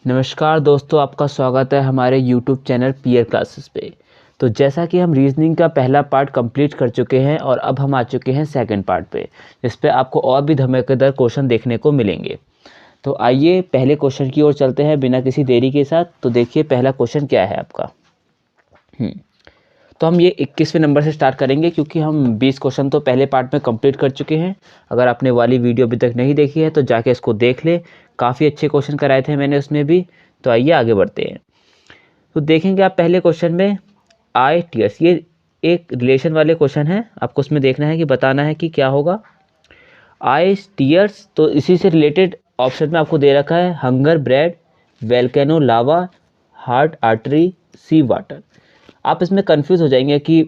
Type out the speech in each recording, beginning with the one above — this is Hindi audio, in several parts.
नमस्कार दोस्तों, आपका स्वागत है हमारे YouTube चैनल पीयर क्लासेस पे। तो जैसा कि हम रीजनिंग का पहला पार्ट कंप्लीट कर चुके हैं और अब हम आ चुके हैं सेकंड पार्ट पे, जिस पे आपको और भी धमाकेदार क्वेश्चन देखने को मिलेंगे। तो आइए पहले क्वेश्चन की ओर चलते हैं बिना किसी देरी के साथ। तो देखिए पहला क्वेश्चन क्या है आपका। तो हम ये 21वें नंबर से स्टार्ट करेंगे, क्योंकि हम 20 क्वेश्चन तो पहले पार्ट में कंप्लीट कर चुके हैं। अगर आपने वाली वीडियो अभी तक नहीं देखी है तो जाके इसको देख ले, काफ़ी अच्छे क्वेश्चन कराए थे मैंने उसमें भी। तो आइए आगे बढ़ते हैं। तो देखेंगे आप पहले क्वेश्चन में आई टीयर्स, ये एक रिलेशन वाले क्वेश्चन है। आपको उसमें देखना है कि बताना है कि क्या होगा। आई टीयर्स, तो इसी से रिलेटेड ऑप्शन में आपको दे रखा है हंगर ब्रेड, वेल्केनो लावा, हार्ट आर्टरी, सी वाटर। आप इसमें कंफ्यूज हो जाएंगे कि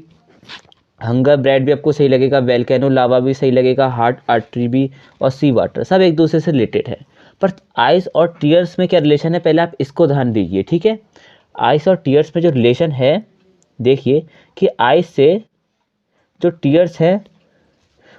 हंगर ब्रेड भी आपको सही लगेगा, वेल्केनो लावा भी सही लगेगा, हार्ट आर्टरी भी, और सी वाटर सब एक दूसरे से रिलेटेड है। पर आइस और टीयर्स में क्या रिलेशन है, पहले आप इसको ध्यान दीजिए, ठीक है। आइस और टीयर्स में जो रिलेशन है, देखिए कि आइस से जो टीयर्स है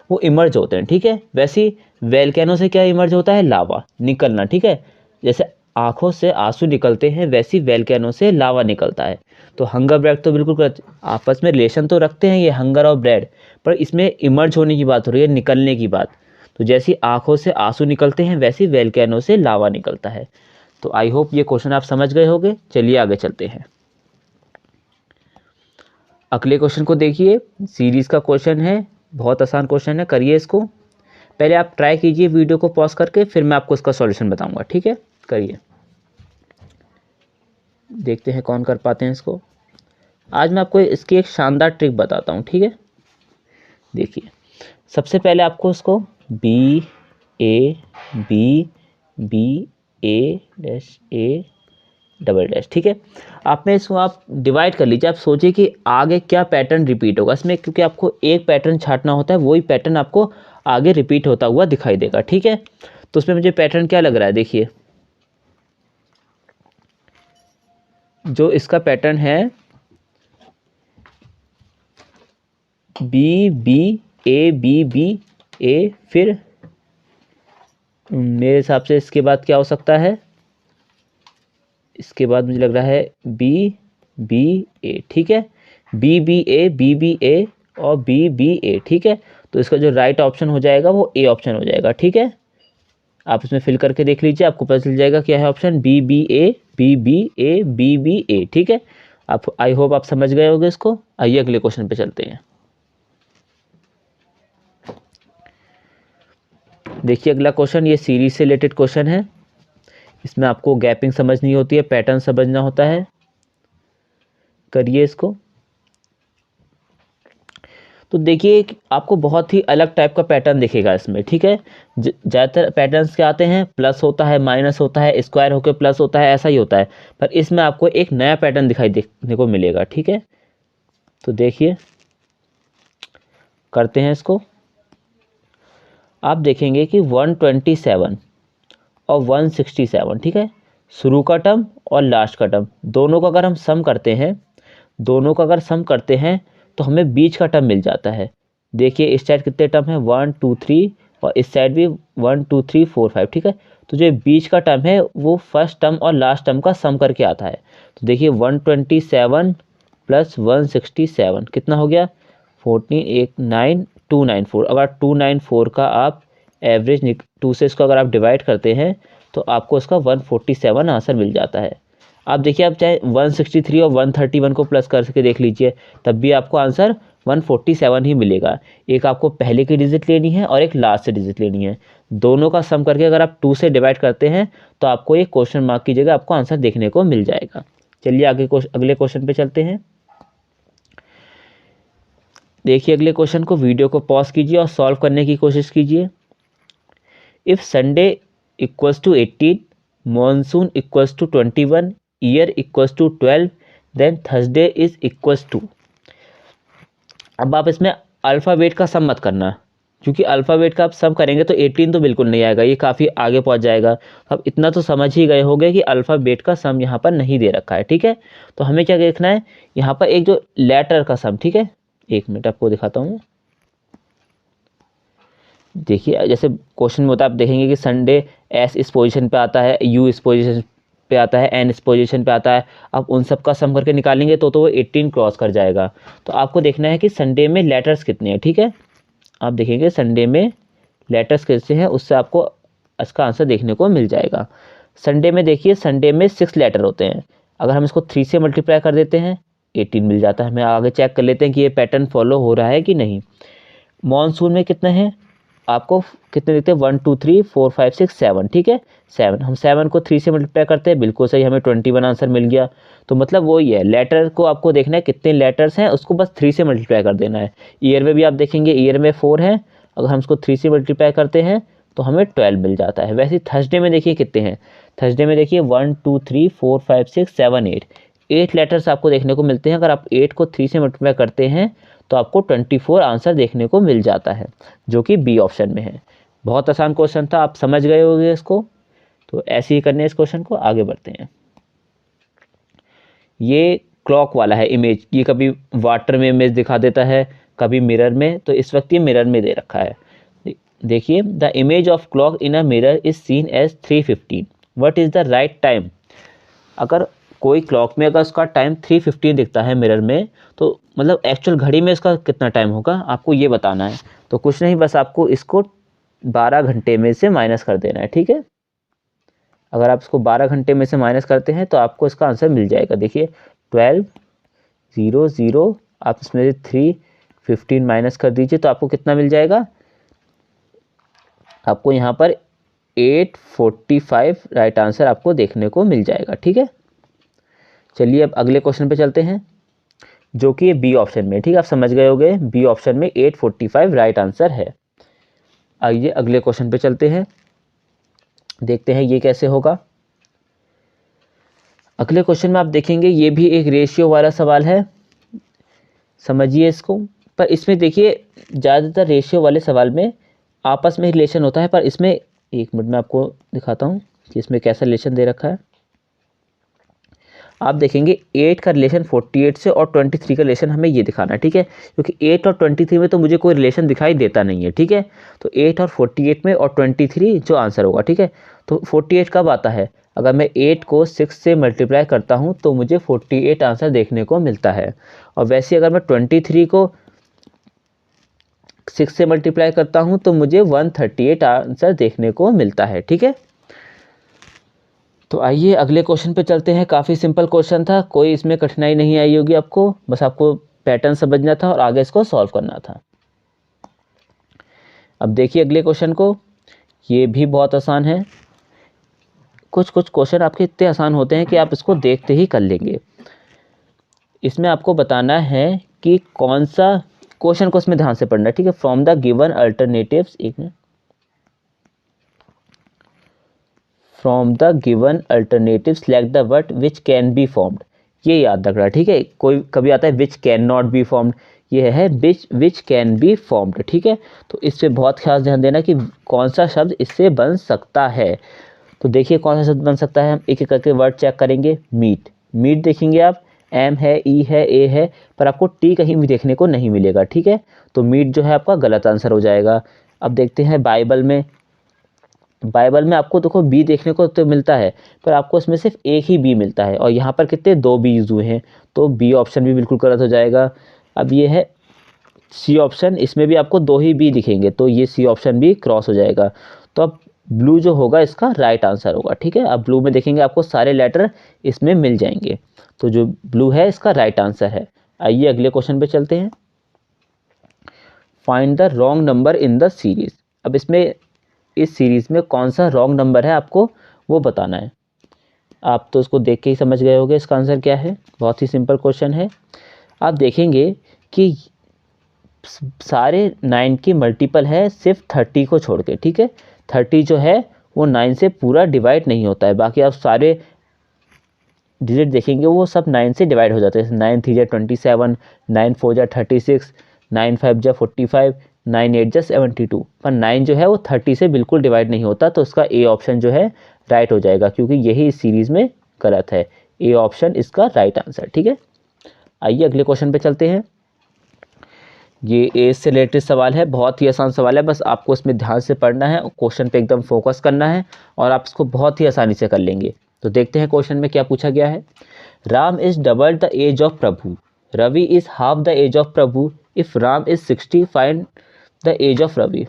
वो इमर्ज होते हैं, ठीक है। वैसे ही वेल्केनो से क्या इमर्ज होता है, लावा निकलना, ठीक है। जैसे आंखों से आंसू निकलते हैं वैसी वेल्केनो से लावा निकलता है। तो हंगर ब्रेड तो बिल्कुल आपस में रिलेशन तो रखते हैं ये हंगर और ब्रेड, पर इसमें इमर्ज होने की बात हो रही है, निकलने की बात। तो जैसी आंखों से आंसू निकलते हैं वैसी वेल्केनो से लावा निकलता है। तो आई होप ये क्वेश्चन आप समझ गए होंगे। चलिए आगे चलते हैं। अगले क्वेश्चन को देखिए, सीरीज का क्वेश्चन है, बहुत आसान क्वेश्चन है, करिए इसको। पहले आप ट्राई कीजिए वीडियो को पॉज करके, फिर मैं आपको इसका सॉल्यूशन बताऊंगा, ठीक है। करिए, देखते हैं कौन कर पाते हैं इसको। आज मैं आपको इसकी एक शानदार ट्रिक बताता हूँ, ठीक है। देखिए, सबसे पहले आपको इसको B A B B A dash A double dash, ठीक है। आपने इसको आप डिवाइड कर लीजिए। आप सोचिए कि आगे क्या पैटर्न रिपीट होगा इसमें, क्योंकि आपको एक पैटर्न छांटना होता है, वही पैटर्न आपको आगे रिपीट होता हुआ दिखाई देगा, ठीक है। तो उसमें मुझे पैटर्न क्या लग रहा है, देखिए जो इसका पैटर्न है B B A B B A, फिर मेरे हिसाब से इसके बाद क्या हो सकता है, इसके बाद मुझे लग रहा है बी बी ए, ठीक है। बी बी ए और बी ए, ठीक है। तो इसका जो राइट ऑप्शन हो जाएगा वो ए ऑप्शन हो जाएगा, ठीक है। आप इसमें फिल करके देख लीजिए, आपको पता चल जाएगा क्या है option, B B A B A, ठीक है। आप आई होप आप समझ गए होंगे इसको। आइए अगले क्वेश्चन पे चलते हैं। देखिए अगला क्वेश्चन, ये सीरीज से रिलेटेड क्वेश्चन है। इसमें आपको गैपिंग समझनी होती है, पैटर्न समझना होता है। करिए इसको। तो देखिए आपको बहुत ही अलग टाइप का पैटर्न दिखेगा इसमें, ठीक है। ज़्यादातर पैटर्न्स क्या आते हैं, प्लस होता है, माइनस होता है, स्क्वायर होकर प्लस होता है, ऐसा ही होता है। पर इसमें आपको एक नया पैटर्न दिखाई देखने को मिलेगा, ठीक है। तो देखिए करते हैं इसको। आप देखेंगे कि 127 और 167, ठीक है। शुरू का टर्म और लास्ट का टर्म दोनों का अगर हम सम करते हैं, तो हमें बीच का टर्म मिल जाता है। देखिए इस साइड कितने टर्म है, 1 2 3, और इस साइड भी 1 2 3 4 5, ठीक है। तो जो बीच का टर्म है वो फर्स्ट टर्म और लास्ट टर्म का सम करके आता है। तो देखिए 127 प्लस 167 कितना हो गया, 294। अगर 294 का आप एवरेज 2 से इसको अगर आप डिवाइड करते हैं तो आपको इसका 147 आंसर मिल जाता है। आप देखिए, आप चाहे 163 और 131 को प्लस करके देख लीजिए, तब भी आपको आंसर 147 ही मिलेगा। एक आपको पहले की डिजिट लेनी है और एक लास्ट से डिजिट लेनी है। दोनों का सम करके अगर आप 2 से डिवाइड करते हैं तो आपको एक क्वेश्चन मार्क की जगह आपको आंसर देखने को मिल जाएगा। चलिए आगे अगले क्वेश्चन पे चलते हैं। देखिए अगले क्वेश्चन को, वीडियो को पॉज कीजिए और सॉल्व करने की कोशिश कीजिए। If Sunday equals to 18, monsoon equals to 21, year equals to 12, then Thursday is equals to. अब आप इसमें अल्फ़ाबेट का सम मत करना, क्योंकि अल्फ़ाबेट का आप सम करेंगे तो 18 तो बिल्कुल नहीं आएगा, ये काफ़ी आगे पहुंच जाएगा। अब इतना तो समझ ही गए होंगे कि अल्फ़ाबेट का सम यहाँ पर नहीं दे रखा है, ठीक है। तो हमें क्या देखना है, यहाँ पर एक जो लेटर का सम, ठीक है। एक मिनट आपको दिखाता हूँ। देखिए जैसे क्वेश्चन में होता है, आप देखेंगे कि संडे एस इस पोजीशन पे आता है, यू इस पोजीशन पे आता है, एन इस पोजीशन पे आता है, आप उन सब का सम करके निकालेंगे तो वो 18 क्रॉस कर जाएगा। तो आपको देखना है कि संडे में लेटर्स कितने हैं, ठीक है। आप देखेंगे संडे में लेटर्स कैसे हैं, उससे आपको इसका आंसर देखने को मिल जाएगा। संडे में देखिए, संडे में 6 लेटर होते हैं। अगर हम इसको 3 से मल्टीप्लाई कर देते हैं 18 मिल जाता है। हमें आगे चेक कर लेते हैं कि ये पैटर्न फॉलो हो रहा है कि नहीं। मॉनसून में कितने हैं, आपको कितने देते हैं, 1 2 3 4 5 6 7, ठीक है 7। हम 7 को 3 से मल्टीप्लाई करते हैं, बिल्कुल सही, हमें 21 आंसर मिल गया। तो मतलब वही है, लेटर को आपको देखना है कितने लेटर्स हैं, उसको बस 3 से मल्टीप्लाई कर देना है। ईयर में भी आप देखेंगे, ईयर में 4 है, अगर हम उसको 3 से मल्टीप्लाई करते हैं तो हमें 12 मिल जाता है। वैसे थर्सडे में देखिए कितने हैं, थर्सडे में देखिए 1 2 3 4 5 6 7 8 लेटर्स आपको देखने को मिलते हैं। अगर आप 8 को 3 से मल्टीप्लाई करते हैं तो आपको 24 आंसर देखने को मिल जाता है, जो कि बी ऑप्शन में है। बहुत आसान क्वेश्चन था, आप समझ गए होंगे इसको। तो ऐसे ही करने इस क्वेश्चन को, आगे बढ़ते हैं। ये क्लॉक वाला है इमेज, ये कभी वाटर में इमेज दिखा देता है, कभी मिरर में, तो इस वक्त ये मिरर में दे रखा है। देखिए, the image of clock in a mirror is seen as 3:15, what is the right time. अगर कोई क्लॉक में अगर उसका टाइम 3:15 दिखता है मिरर में, तो मतलब एक्चुअल घड़ी में इसका कितना टाइम होगा आपको ये बताना है। तो कुछ नहीं, बस आपको इसको 12 घंटे में से माइनस कर देना है, ठीक है। अगर आप इसको 12 घंटे में से माइनस करते हैं तो आपको इसका आंसर मिल जाएगा। देखिए 12 0 0, आप इसमें से 3:15 माइनस कर दीजिए तो आपको कितना मिल जाएगा, आपको यहाँ पर 8:45 राइट आंसर आपको देखने को मिल जाएगा, ठीक है। चलिए अब अगले क्वेश्चन पे चलते हैं, जो कि बी ऑप्शन में, ठीक है, आप समझ गए होंगे, बी ऑप्शन में 8:45 राइट आंसर है। आइए अगले क्वेश्चन पे चलते हैं, देखते हैं ये कैसे होगा। अगले क्वेश्चन में आप देखेंगे ये भी एक रेशियो वाला सवाल है, समझिए इसको। पर इसमें देखिए ज़्यादातर रेशियो वाले सवाल में आपस में रिलेशन होता है, पर इसमें एक मिनट में आपको दिखाता हूँ कि इसमें कैसा रिलेशन दे रखा है। आप देखेंगे 8 का रिलेशन 48 से और 23 का रिलेशन हमें ये दिखाना है, ठीक है, क्योंकि 8 और 23 में तो मुझे कोई रिलेशन दिखाई देता नहीं है, ठीक है। तो 8 और 48 में और 23 जो आंसर होगा, ठीक है। तो 48 कब आता है, अगर मैं 8 को 6 से मल्टीप्लाई करता हूँ तो मुझे 48 आंसर देखने को मिलता है। और वैसे अगर मैं 23 को 6 से मल्टीप्लाई करता हूँ तो मुझे 138 आंसर देखने को मिलता है, ठीक है। तो आइए अगले क्वेश्चन पे चलते हैं। काफ़ी सिंपल क्वेश्चन था, कोई इसमें कठिनाई नहीं आई होगी आपको, बस आपको पैटर्न समझना था और आगे इसको सॉल्व करना था। अब देखिए अगले क्वेश्चन को, ये भी बहुत आसान है। कुछ कुछ क्वेश्चन आपके इतने आसान होते हैं कि आप इसको देखते ही कर लेंगे। इसमें आपको बताना है कि कौन सा क्वेश्चन को इसमें ध्यान से पढ़ना है, ठीक है। फ्रॉम द गिवन अल्टरनेटिव्स, एक minute, from the given alternative select the word which can be formed, ये याद रखना, ठीक है। कोई कभी आता है which can not be formed, ये है विच कैन बी फॉर्म्ड, ठीक है। तो इस पे बहुत खास ध्यान देना कि कौन सा शब्द इससे बन सकता है। तो देखिए कौन सा शब्द बन सकता है, हम एक एक करके वर्ड चेक करेंगे। मीट, मीट देखेंगे आप, एम है, ई है, ए है, पर आपको टी कहीं भी देखने को नहीं मिलेगा, ठीक है। तो मीट जो है आपका गलत आंसर हो जाएगा। अब देखते हैं बाइबल में, बाइबल में आपको देखो बी देखने को तो मिलता है, पर आपको इसमें सिर्फ एक ही बी मिलता है, और यहाँ पर कितने 2 बी यूज हुए हैं, तो बी ऑप्शन भी बिल्कुल गलत हो जाएगा। अब ये है सी ऑप्शन, इसमें भी आपको 2 ही बी दिखेंगे, तो ये सी ऑप्शन भी क्रॉस हो जाएगा। तो अब ब्लू जो होगा इसका राइट आंसर होगा, ठीक है। अब ब्लू में देखेंगे आपको सारे लेटर इसमें मिल जाएंगे, तो जो ब्लू है इसका राइट आंसर है। आइए अगले क्वेश्चन पे चलते हैं। Find the wrong number in the series. अब इसमें इस सीरीज़ में कौन सा रॉन्ग नंबर है आपको वो बताना है। आप तो इसको देख के ही समझ गए होंगे इसका आंसर क्या है, बहुत ही सिंपल क्वेश्चन है। आप देखेंगे कि सारे 9 की मल्टीपल है सिर्फ 30 को छोड़ के, ठीक है। 30 जो है वो 9 से पूरा डिवाइड नहीं होता है, बाकी आप सारे डिजिट देखेंगे वो सब 9 से डिवाइड हो जाते हैं। 9 3 जा 27, 9 4 जा 36, 9 5 जा 45, 9 8 जा 72, पर 9 जो है वो 30 से बिल्कुल डिवाइड नहीं होता, तो इसका ए ऑप्शन जो है राइट हो जाएगा, क्योंकि यही इस सीरीज़ में गलत है। ए ऑप्शन इसका राइट आंसर, ठीक है। आइए अगले क्वेश्चन पे चलते हैं। ये एज से रिलेटेड सवाल है, बहुत ही आसान सवाल है, बस आपको इसमें ध्यान से पढ़ना है, क्वेश्चन पे एकदम फोकस करना है और आप इसको बहुत ही आसानी से कर लेंगे। तो देखते हैं क्वेश्चन में क्या पूछा गया है। Ram is double the age of Prabhu, Ravi is half the age of Prabhu, if Ram is 60 find the age of Ravi,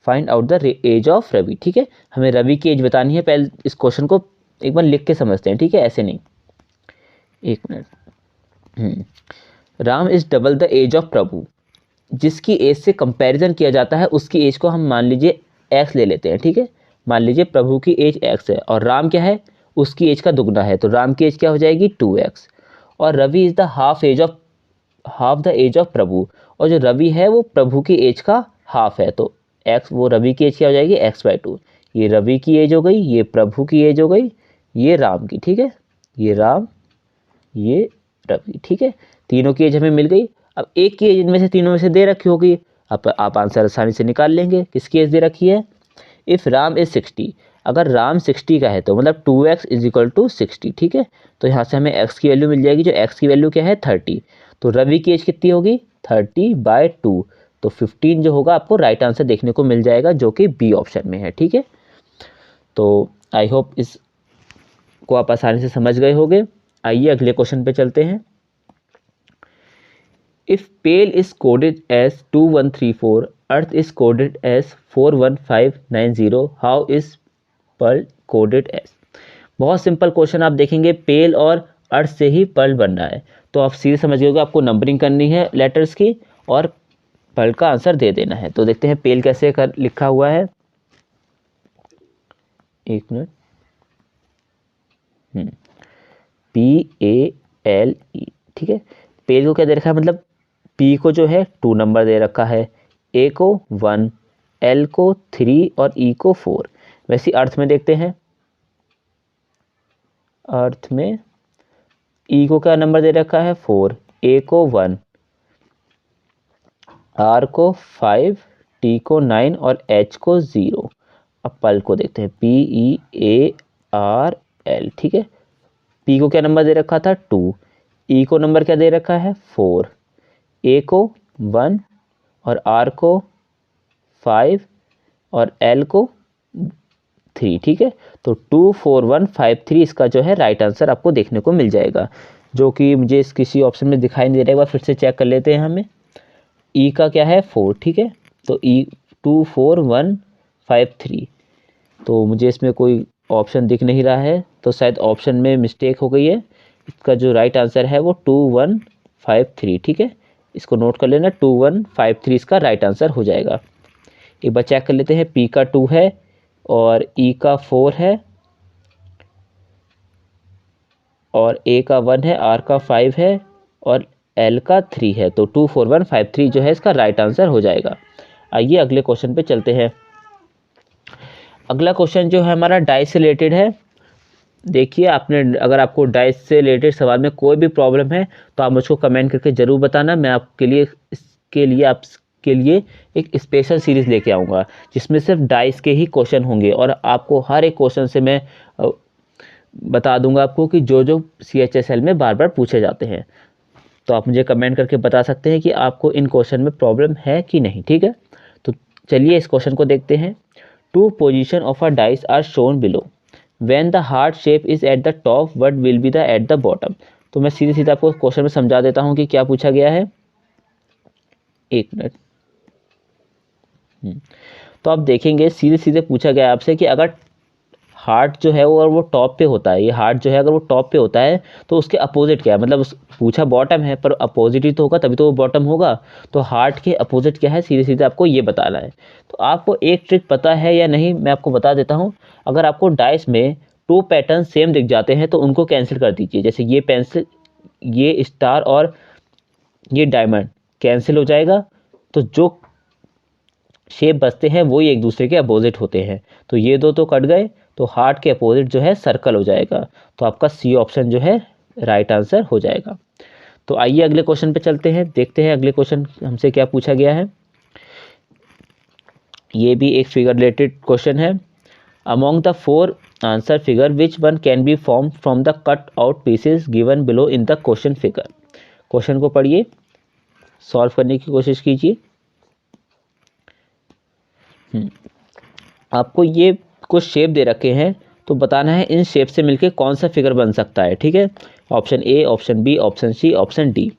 find out the age of Ravi. ठीक है, हमें रवि की एज बतानी है। पहले इस क्वेश्चन को एक बार लिख के समझते हैं, ठीक है, ऐसे नहीं। एक मिनट। Ram is double the age of Prabhu, जिसकी एज से कंपैरिजन किया जाता है उसकी एज को हम मान लीजिए एक्स ले लेते हैं। ठीक है, मान लीजिए प्रभु की एज एक्स है और राम क्या है, उसकी एज का दुगना है, तो राम की एज क्या हो जाएगी 2x। और Ravi is the half the age of Prabhu, और जो रवि है वो प्रभु की एज का हाफ है, तो एक्स, वो रवि की एज क्या हो जाएगी x/2। ये रवि की एज हो गई, ये प्रभु की एज हो गई, ये राम की। ठीक है, ये राम, ये रवि। ठीक है, तीनों की एज हमें मिल गई। अब एक की एज इनमें से तीनों में से दे रखी होगी, अब आप आंसर आसानी से निकाल लेंगे। किसकी एज दे रखी है, इफ़ राम इज 60, अगर राम 60 का है तो मतलब 2x = 60। ठीक है, तो यहाँ से हमें x की वैल्यू मिल जाएगी, जो x की वैल्यू क्या है 30। तो रवि की एज कितनी होगी 30/2, तो 15 जो होगा आपको राइट आंसर देखने को मिल जाएगा, जो कि बी ऑप्शन में है। ठीक है, तो आई होप इस को आप आसानी से समझ गए होंगे। आइए अगले क्वेश्चन पे चलते हैं। If pale is coded as 2134, earth is coded as 41590, how is pearl coded as. बहुत सिंपल क्वेश्चन, आप देखेंगे पेल और अर्थ से ही पर्ल बन रहा है, तो आप सीधे समझ गए, आपको नंबरिंग करनी है लेटर्स की और पर्ल का आंसर दे देना है। तो देखते हैं पेल कैसे लिखा हुआ है। एक मिनट। PALE। ठीक है, पेल को क्या दे रखा है, मतलब P को जो है 2 नंबर दे रखा है, A को 1, L को 3 और E को 4। वैसे अर्थ में देखते हैं, अर्थ में E को क्या नंबर दे रखा है 4, A को 1, R को 5, T को 9 और H को 0। अब पल को देखते हैं, PEARL। ठीक है, P को क्या नंबर दे रखा था 2, E को नंबर क्या दे रखा है 4, A को 1 और R को 5 और L को 3। ठीक है, तो 24153 इसका जो है राइट आंसर आपको देखने को मिल जाएगा, जो कि मुझे इस किसी ऑप्शन में दिखाई नहीं दे रहा है। एक बार फिर से चेक कर लेते हैं हमें। E का क्या है 4। ठीक है, तो E 24153, तो मुझे इसमें कोई ऑप्शन दिख नहीं रहा है, तो शायद ऑप्शन में मिस्टेक हो गई है। इसका जो राइट आंसर है वो 2153। ठीक है, इसको नोट कर लेना, 2153 इसका राइट आंसर हो जाएगा। एक बार चेक कर लेते हैं, P का 2 है और E का 4 है और A का 1 है, R का 5 है और L का 3 है, तो 24153 जो है इसका राइट आंसर हो जाएगा। आइए अगले क्वेश्चन पे चलते हैं। अगला क्वेश्चन जो है हमारा डाइस से रिलेटेड है। देखिए, आपने अगर आपको डाइस से रिलेटेड सवाल में कोई भी प्रॉब्लम है तो आप मुझको कमेंट करके ज़रूर बताना। मैं आपके लिए आपके लिए एक स्पेशल सीरीज़ लेके आऊँगा, जिसमें सिर्फ डाइस के ही क्वेश्चन होंगे और आपको हर एक क्वेश्चन से मैं बता दूंगा आपको कि जो जो CHSL में बार बार पूछे जाते हैं। तो आप मुझे कमेंट करके बता सकते हैं कि आपको इन क्वेश्चन में प्रॉब्लम है कि नहीं। ठीक है, तो चलिए इस क्वेश्चन को देखते हैं। 2 position of a dice are shown below, when the heart shape is at the top what will be the at the bottom. तो मैं सीधे सीधे आपको क्वेश्चन में समझा देता हूँ कि क्या पूछा गया है। एक मिनट। तो आप देखेंगे सीधे सीधे पूछा गया आपसे कि अगर हार्ट जो है वो, अगर वो टॉप पे होता है, ये हार्ट जो है अगर वो टॉप पे होता है तो उसके अपोजिट क्या है, मतलब पूछा बॉटम है पर अपोजिट ही तो होगा, तभी तो वो बॉटम होगा। तो हार्ट के अपोजिट क्या है, सीधे सीधे आपको ये बताना है। तो आपको एक ट्रिक पता है या नहीं, मैं आपको बता देता हूँ। अगर आपको डाइस में 2 पैटर्न सेम दिख जाते हैं तो उनको कैंसिल कर दीजिए। जैसे ये पेंसिल, ये स्टार और ये डायमंड कैंसिल हो जाएगा, तो जो शेप बचते हैं वो ही एक दूसरे के अपोजिट होते हैं। तो ये दो तो कट गए, तो हार्ट के अपोजिट जो है सर्कल हो जाएगा, तो आपका C ऑप्शन जो है राइट आंसर हो जाएगा। तो आइए अगले क्वेश्चन पे चलते हैं, देखते हैं अगले क्वेश्चन हमसे क्या पूछा गया है। ये भी एक फिगर रिलेटेड क्वेश्चन है। Among the 4 answer figure which one can be form from the cut out pieces given below in the question figure. Question को पढ़िए, सॉल्व करने की कोशिश कीजिए। आपको ये कुछ शेप दे रखे हैं, तो बताना है इन शेप से मिलके कौन सा फिगर बन सकता है। ठीक है, option A, option B, option C, option D.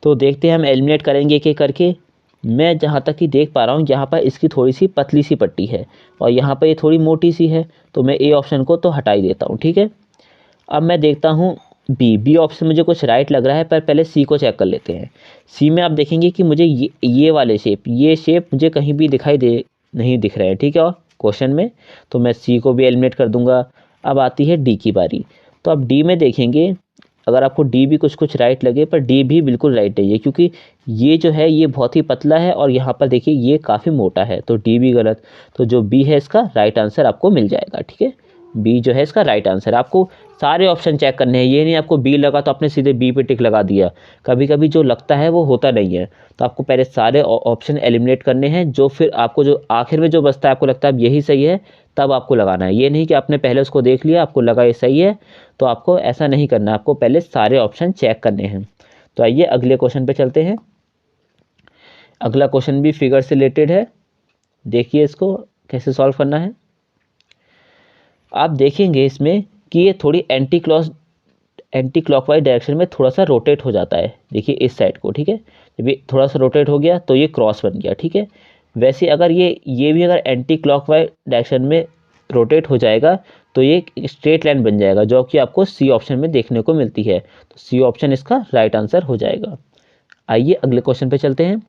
तो देखते हैं, हम एलिमिनेट करेंगे एक एक करके। मैं जहाँ तक कि देख पा रहा हूँ यहाँ पर इसकी थोड़ी सी पतली सी पट्टी है और यहाँ पर ये थोड़ी मोटी सी है, तो मैं ए ऑप्शन को तो हटा ही देता हूँ। ठीक है, अब मैं देखता हूँ बी ऑप्शन मुझे कुछ राइट लग रहा है, पर पहले सी को चेक कर लेते हैं। सी में आप देखेंगे कि मुझे ये वाले शेप, ये शेप मुझे कहीं भी नहीं दिख रहे हैं। ठीक है, और क्वेश्चन में, तो मैं सी को भी एलिमिनेट कर दूंगा। अब आती है डी की बारी। तो अब डी में देखेंगे, अगर आपको डी भी कुछ राइट लगे, पर डी भी बिल्कुल राइट नहीं है, क्योंकि ये जो है ये बहुत ही पतला है और यहाँ पर देखिए ये काफ़ी मोटा है, तो डी भी गलत। तो जो बी है इसका राइट आंसर आपको मिल जाएगा। ठीक है, बी जो है इसका राइट आंसर। आपको सारे ऑप्शन चेक करने हैं, ये नहीं आपको बी लगा तो आपने सीधे बी पे टिक लगा दिया। कभी कभी जो लगता है वो होता नहीं है, तो आपको पहले सारे ऑप्शन एलिमिनेट करने हैं, जो फिर आपको जो आखिर में जो बचता है आपको लगता है अब यही सही है, तब आपको लगाना है। ये नहीं कि आपने पहले उसको देख लिया, आपको लगा ये सही है, तो आपको ऐसा नहीं करना, आपको पहले सारे ऑप्शन चेक करने हैं। तो आइए अगले क्वेश्चन पे चलते हैं। अगला क्वेश्चन भी फिगर से रिलेटेड है, देखिए इसको कैसे सॉल्व करना है। आप देखेंगे इसमें कि ये थोड़ी एंटी क्लॉकवाइज डायरेक्शन में थोड़ा सा रोटेट हो जाता है, देखिए इस साइड को। ठीक है, जब ये थोड़ा सा रोटेट हो गया तो ये क्रॉस बन गया। ठीक है, वैसे अगर ये भी अगर एंटी क्लॉकवाइज डायरेक्शन में रोटेट हो जाएगा तो ये स्ट्रेट लाइन बन जाएगा, जो कि आपको सी ऑप्शन में देखने को मिलती है। तो सी ऑप्शन इसका राइट आंसर हो जाएगा। आइए अगले क्वेश्चन पे चलते हैं।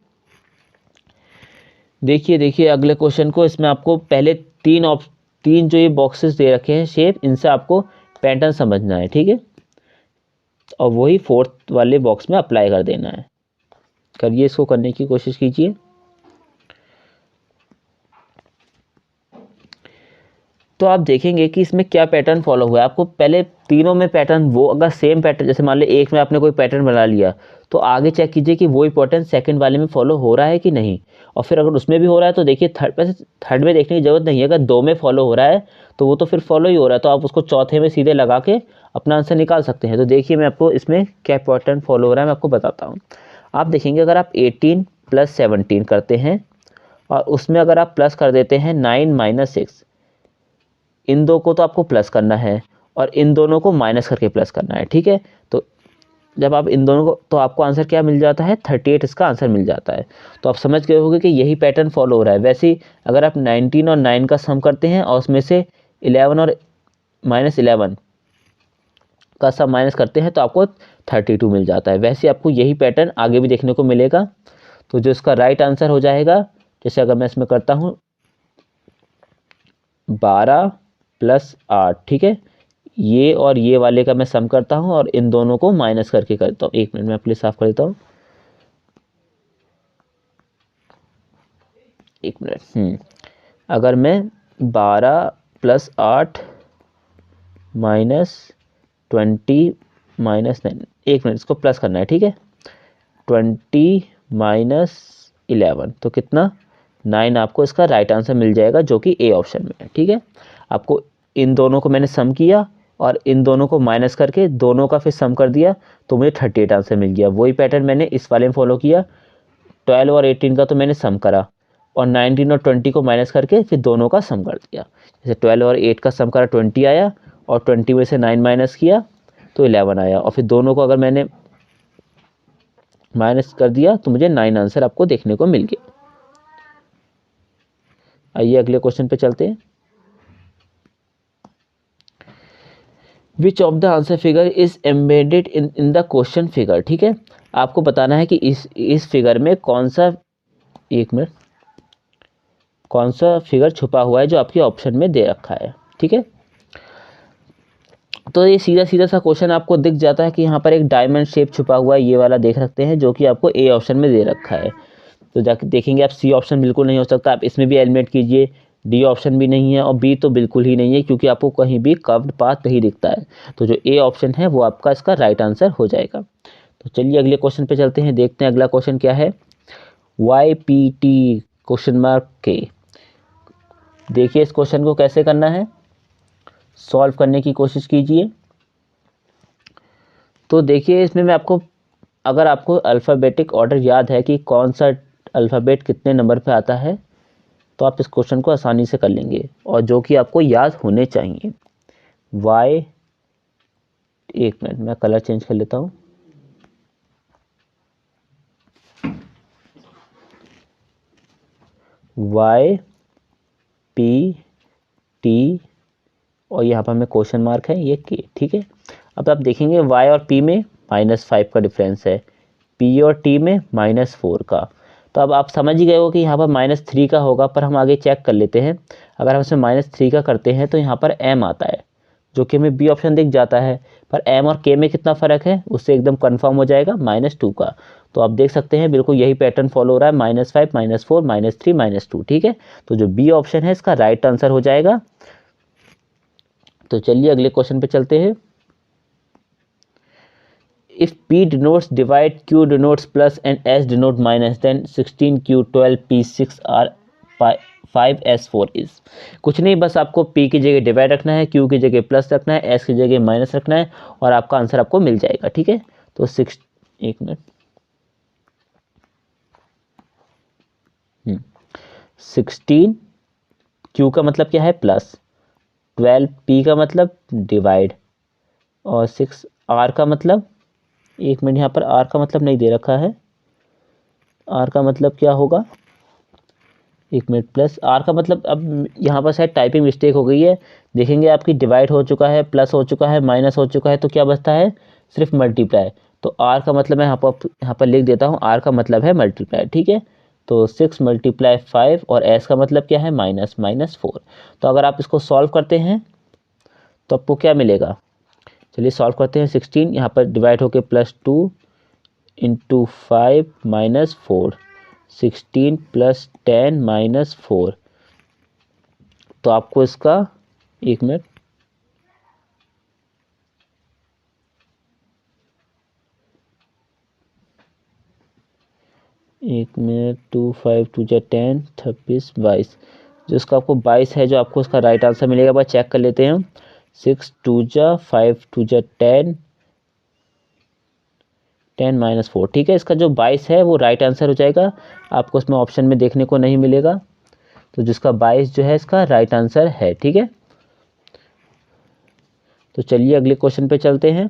देखिए अगले क्वेश्चन को, इसमें आपको पहले तीन जो ये बॉक्सेस दे रखे हैं शेप, इनसे आपको पैटर्न समझना है। ठीक है, और वही फोर्थ वाले बॉक्स में अप्लाई कर देना है। करिए, इसको करने की कोशिश कीजिए। तो आप देखेंगे कि इसमें क्या पैटर्न फॉलो हुआ है। आपको पहले तीनों में पैटर्न, वो अगर सेम पैटर्न, जैसे मान लो एक में आपने कोई पैटर्न बना लिया, तो आगे चेक कीजिए कि वही पैटर्न सेकंड वाले में फॉलो हो रहा है कि नहीं। और फिर अगर उसमें भी हो रहा है तो देखिए थर्ड में देखने की जरूरत नहीं है। अगर दो में फॉलो हो रहा है तो वो तो फिर फॉलो ही हो रहा है, तो आप उसको चौथे में सीधे लगा के अपना आंसर निकाल सकते हैं। तो देखिए मैं आपको इसमें क्या पैटर्न फॉलो हो रहा है मैं आपको बताता हूँ। आप देखेंगे, अगर आप 18 + 17 करते हैं और उसमें अगर आप प्लस कर देते हैं 9 - 6, इन दो को तो आपको प्लस करना है और इन दोनों को माइनस करके प्लस करना है। ठीक है, तो जब आप इन दोनों को, तो आपको आंसर क्या मिल जाता है, 38 इसका आंसर मिल जाता है। तो आप समझ गए होंगे कि यही पैटर्न फॉलो हो रहा है। वैसे ही अगर आप 19 और 9 का सम करते हैं और उसमें से 11 और -11 का सम माइनस करते हैं तो आपको 32 मिल जाता है। वैसे आपको यही पैटर्न आगे भी देखने को मिलेगा। तो जो इसका राइट आंसर हो जाएगा, जैसे अगर मैं इसमें करता हूँ 12 + 8, ठीक है, ये और ये वाले का मैं सम करता हूँ और इन दोनों को माइनस करके करता हूँ। एक मिनट में आपके लिए साफ कर देता हूँ, एक मिनट। अगर मैं 12 + 8 - 20 - 9, एक मिनट, इसको प्लस करना है। ठीक है, 20 - 11, तो कितना, 9 आपको इसका राइट आंसर मिल जाएगा, जो कि ए ऑप्शन में है। ठीक है, आपको इन दोनों को मैंने सम किया और इन दोनों को माइनस करके दोनों का फिर सम कर दिया, तो मुझे 38 आंसर मिल गया। वही पैटर्न मैंने इस वाले में फॉलो किया। 12 और 18 का तो मैंने सम करा और 19 और 20 को माइनस करके फिर दोनों का सम कर दिया। जैसे 12 और 8 का सम करा 20 आया और 20 में से 9 माइनस किया तो 11 आया, और फिर दोनों को अगर मैंने माइनस कर दिया तो मुझे 9 आंसर आपको देखने को मिल गया। आइए अगले क्वेश्चन पे चलते हैं। Which of the answer figure is embedded in the question figure. ठीक है, आपको बताना है कि इस फिगर में कौन सा, एक मिनट, कौन सा फिगर छुपा हुआ है जो आपके ऑप्शन में दे रखा है। ठीक है, तो ये सीधा सा क्वेश्चन आपको दिख जाता है कि यहाँ पर एक डायमंड शेप छुपा हुआ है, ये वाला देख रखते हैं, जो कि आपको ए ऑप्शन में दे रखा है। तो जाके देखेंगे आप, सी ऑप्शन बिल्कुल नहीं हो सकता, आप इसमें भी एलिमिनेट कीजिए। डी ऑप्शन भी नहीं है और बी तो बिल्कुल ही नहीं है, क्योंकि आपको कहीं भी कर्व्ड पाथ नहीं दिखता है। तो जो ए ऑप्शन है वो आपका इसका राइट आंसर हो जाएगा। तो चलिए अगले क्वेश्चन पे चलते हैं, देखते हैं अगला क्वेश्चन क्या है। YPT ? देखिए इस क्वेश्चन को कैसे करना है, सॉल्व करने की कोशिश कीजिए। तो देखिए इसमें मैं आपको, अगर आपको अल्फ़ाबेटिक ऑर्डर याद है कि कौन सा अल्फ़ाबेट कितने नंबर पे आता है, तो आप इस क्वेश्चन को आसानी से कर लेंगे, और जो कि आपको याद होने चाहिए। y, एक मिनट मैं कलर चेंज कर लेता हूँ, y p t और यहाँ पर हमें क्वेश्चन मार्क है ये k, ठीक है। अब आप देखेंगे y और p में -5 का डिफरेंस है, p और t में -4 का। तो अब आप समझ ही गए हो कि यहाँ पर -3 का होगा, पर हम आगे चेक कर लेते हैं। अगर हम इसमें -3 का करते हैं तो यहाँ पर m आता है, जो कि हमें बी ऑप्शन दिख जाता है, पर m और k में कितना फ़र्क है उससे एकदम कंफर्म हो जाएगा, -2 का। तो आप देख सकते हैं बिल्कुल यही पैटर्न फॉलो हो रहा है, -5 -4 -3 -2, ठीक है। तो जो बी ऑप्शन है इसका राइट आंसर हो जाएगा। तो चलिए अगले क्वेश्चन पे चलते हैं। If P denotes divide, Q denotes plus and S denotes minus, then 16Q 12P6 R 5S4 is। कुछ नहीं, बस आपको P की जगह डिवाइड रखना है, Q की जगह प्लस रखना है, S की जगह माइनस रखना है और आपका आंसर आपको मिल जाएगा, ठीक है। तो एक मिनट 16 Q का मतलब क्या है प्लस, 12 P का मतलब डिवाइड और 6 R का मतलब, एक मिनट यहाँ पर R का मतलब नहीं दे रखा है, R का मतलब क्या होगा, एक मिनट प्लस R का मतलब, अब यहाँ पर शायद टाइपिंग मिस्टेक हो गई है। देखेंगे आपकी डिवाइड हो चुका है, प्लस हो चुका है, माइनस हो चुका है, तो क्या बचता है सिर्फ मल्टीप्लाई। तो R का मतलब मैं यहाँ पर लिख देता हूँ, R का मतलब है मल्टीप्लाई, ठीक है। तो 6 × 5 और S का मतलब क्या है -4। तो अगर आप इसको सॉल्व करते हैं तो आपको क्या मिलेगा, चलिए सॉल्व करते हैं। 16 यहाँ पर डिवाइड होके +2 × 5 -4, 16 + 10 -4। तो आपको इसका, एक मिनट, एक मिनट 2 5 2 जा 10 26 22, जो इसका आपको 22 है, जो आपको इसका राइट आंसर मिलेगा। बस चेक कर लेते हैं हम। 6 2 जा 5 2 जा 10 10 -4, ठीक है। इसका जो 22 है वो राइट आंसर हो जाएगा, आपको इसमें ऑप्शन में देखने को नहीं मिलेगा। तो जिसका 22 जो है इसका राइट आंसर है, ठीक है। तो चलिए अगले क्वेश्चन पे चलते हैं।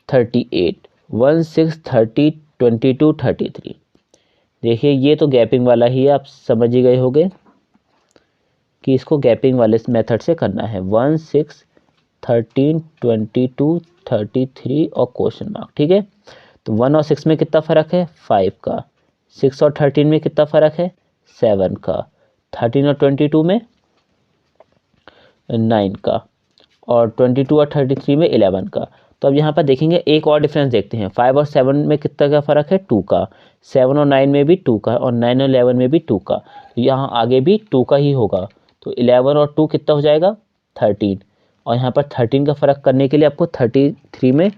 38 1 6 30 22 33। देखिए ये तो गैपिंग वाला ही है, आप समझ ही गए होंगे कि इसको गैपिंग वाले मेथड से करना है। 1 6 13 22 33 और क्वेश्चन मार्क, ठीक है। तो 1 और 6 में कितना फ़र्क है 5 का, 6 और 13 में कितना फ़र्क है 7 का, 13 और 22 में 9 का, और 22 और 33 में 11 का। तो अब यहाँ पर देखेंगे एक और डिफरेंस देखते हैं। 5 और 7 में कितना का फ़र्क है 2 का, 7 और 9 में भी 2 का, और 9 और 11 में भी 2 का। तो यहाँ आगे भी 2 का ही होगा। तो 11 और 2 कितना हो जाएगा 13, और यहाँ पर 13 का फ़र्क करने के लिए आपको 33 में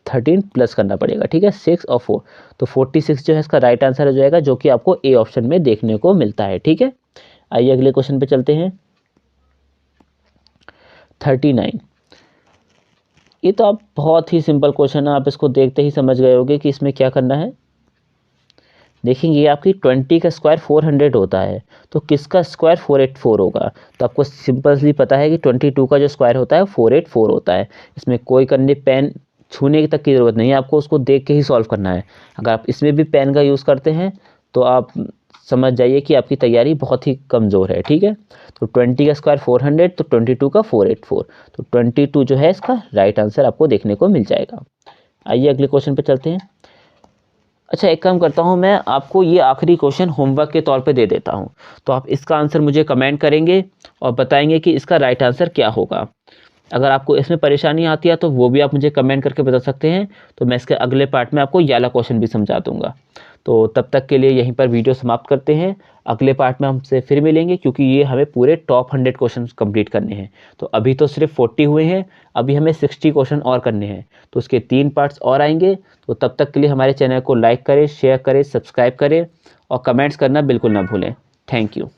13 प्लस करना पड़ेगा, ठीक है। 6 और 4, तो 46 जो है इसका राइट आंसर हो जाएगा, जो कि आपको ए ऑप्शन में देखने को मिलता है, ठीक है। आइए अगले क्वेश्चन पे चलते हैं। 39, ये तो आप बहुत ही सिंपल क्वेश्चन है, आप इसको देखते ही समझ गए होंगे कि इसमें क्या करना है। देखेंगे ये आपकी 20 का स्क्वायर 400 होता है, तो किसका स्क्वायर 484 होगा। तो आपको सिंपली पता है कि 22 का जो स्क्वायर होता है 484 होता है। इसमें कोई करने पेन छूने तक की ज़रूरत नहीं है, आपको उसको देख के ही सॉल्व करना है। अगर आप इसमें भी पेन का यूज़ करते हैं तो आप समझ जाइए कि आपकी तैयारी बहुत ही कमज़ोर है, ठीक है। तो 20 का स्क्वायर 400, तो 22 का 484, तो 22 जो है इसका राइट आंसर आपको देखने को मिल जाएगा। आइए अगले क्वेश्चन पे चलते हैं। अच्छा एक काम करता हूँ, मैं आपको ये आखिरी क्वेश्चन होमवर्क के तौर पे दे देता हूँ, तो आप इसका आंसर मुझे कमेंट करेंगे और बताएंगे कि इसका राइट आंसर क्या होगा। अगर आपको इसमें परेशानी आती है तो वो भी आप मुझे कमेंट करके बता सकते हैं, तो मैं इसके अगले पार्ट में आपको ये वाला क्वेश्चन भी समझा दूंगा। तो तब तक के लिए यहीं पर वीडियो समाप्त करते हैं। अगले पार्ट में हमसे फिर मिलेंगे, क्योंकि ये हमें पूरे टॉप 100 क्वेश्चन कंप्लीट करने हैं। तो अभी तो सिर्फ 40 हुए हैं, अभी हमें 60 क्वेश्चन और करने हैं, तो उसके 3 पार्ट्स और आएंगे। तो तब तक के लिए हमारे चैनल को लाइक करें, शेयर करें, सब्सक्राइब करें और कमेंट्स करना बिल्कुल ना भूलें। Thank you.